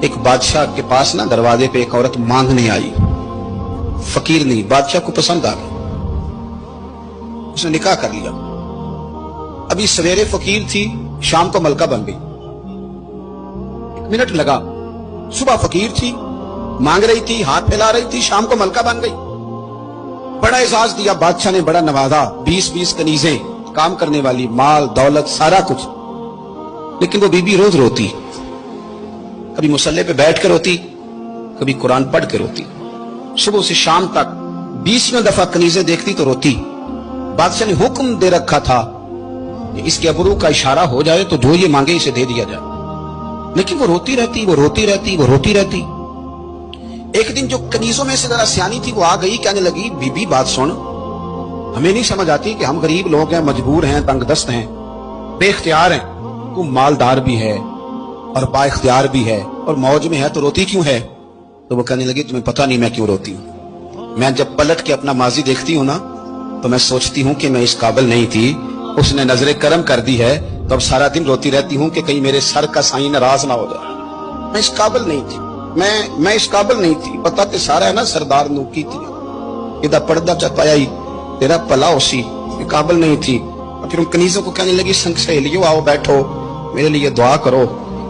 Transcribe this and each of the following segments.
ایک بادشاہ کے پاس نا دروازے پہ ایک عورت مانگنے آئی، فقیر نہیں، بادشاہ کو پسند آ گئی، اس نے نکاح کر لیا۔ ابھی سویرے فقیر تھی، شام کو ملکہ بن گئی، 1 منٹ لگا۔ صبح فقیر تھی، مانگ رہی تھی، ہاتھ پھیلا رہی تھی، شام کو ملکہ بن گئی۔ بڑا اعزاز دیا بادشاہ نے، بڑا نوازا، 20 کنیزیں، کام کرنے والی، مال دولت سارا کچھ۔ لیکن وہ بی بی روز روتی، کبھی مصلے پہ بیٹھ کے روتی، کبھی قرآن پڑھ کے روتی، صبح سے شام تک 20 دفعہ کنیزیں دیکھتی تو روتی۔ بادشاہ نے حکم دے رکھا تھا کہ اس کے ابرو کا اشارہ ہو جائے تو جو یہ مانگے اسے دے دیا جائے، لیکن وہ روتی رہتی، وہ روتی رہتی، وہ روتی رہتی۔ ایک دن جو کنیزوں میں سے ذرا سیانی تھی وہ آ گئی، کہنے لگی بی بی بات سن، ہمیں نہیں سمجھ آتی کہ ہم غریب لوگ ہیں، مجبور ہیں، تنگ دست ہیں، بے اختیار ہیں، تم مالدار بھی ہے اور با اختیار بھی ہے اور موج میں ہے تو روتی کیوں ہے؟ تو وہ کہنے لگی تمہیں پتہ نہیں میں کیوں روتی ہوں، میں جب پلٹ کے اپنا ماضی دیکھتی ہوں نا تو میں سوچتی ہوں کہ میں اس قابل نہیں تھی، اس نے نظر کرم کر دی ہے، تو اب سارا دن روتی رہتی ہوں کہ کہیں میرے سر کا سائیں ناراض نہ ہو جائے، میں اس قابل نہیں تھی، میں اس قابل نہیں تھی، پتہ تے سارا ہے نا سردار نو کی تھی، ادھا پردہ چپایا ہی تیرا پلا اسی، میں قابل نہیں تھی۔ اور پھر ان کنیزوں کو کہنے لگی سنگ سہیلیو آؤ بیٹھو، میرے لیے دعا کرو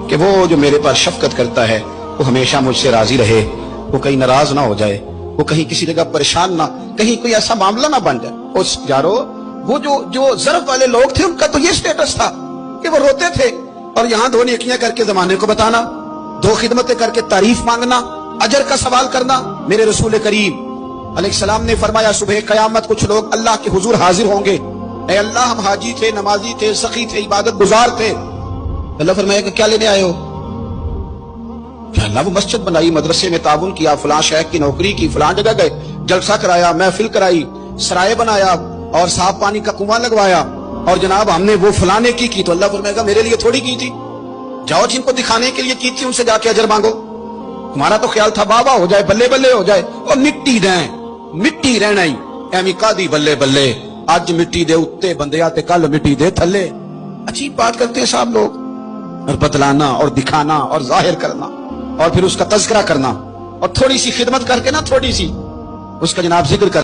کہ وہ جو میرے پر شفقت کرتا ہے وہ ہمیشہ مجھ سے راضی رہے، وہ کہیں ناراض نہ ہو جائے، وہ کہیں کسی جگہ پریشان نہ، کہیں کوئی ایسا معاملہ نہ بن جائے۔ اس یارو وہ جو ضرب والے لوگ تھے ان کا تو یہ سٹیٹس تھا کہ وہ روتے تھے، اور یہاں 2 نیکیاں کر کے زمانے کو بتانا، 2 خدمتیں کر کے تعریف مانگنا، اجر کا سوال کرنا۔ میرے رسول کریم علیہ السلام نے فرمایا صبح قیامت کچھ لوگ اللہ کے حضور حاضر ہوں گے، اے اللہ ہم حاجی تھے، نمازی تھے، سخی تھے، عبادت گزار تھے۔ اللہ فرمایا کہ کیا لینے آئے ہو؟ کہ اللہ وہ مسجد بنائی، مدرسے میں تعاون کیا، فلاں شیخ کی نوکری کی، فلاں جگہ گئے، جلسہ کرایا، محفل کرائی، سرائے بنایا اور صاف پانی کا کنواں لگوایا، اور جناب ہم نے وہ فلانے کی۔ تو اللہ فرمائے گا میرے لیے تھوڑی کی تھی، جاؤ جن کو دکھانے کے لیے کی تھی ان سے جا کے اجر مانگو، تمہارا تو خیال تھا بابا ہو جائے، بلے بلے ہو جائے، اور مٹی دیں، مٹی رہنا ہی ایمی قادی بلے بلے، آج مٹی دے اتے بندیا تے کل مٹی دے تھلے۔ عجیب بات کرتے ہیں صاحب لوگ، اور بتلانا اور دکھانا اور ظاہر کرنا اور پھر اس کا تذکرہ کرنا، اور تھوڑی سی خدمت کر کے نا، تھوڑی سی اس کا جناب ذکر کر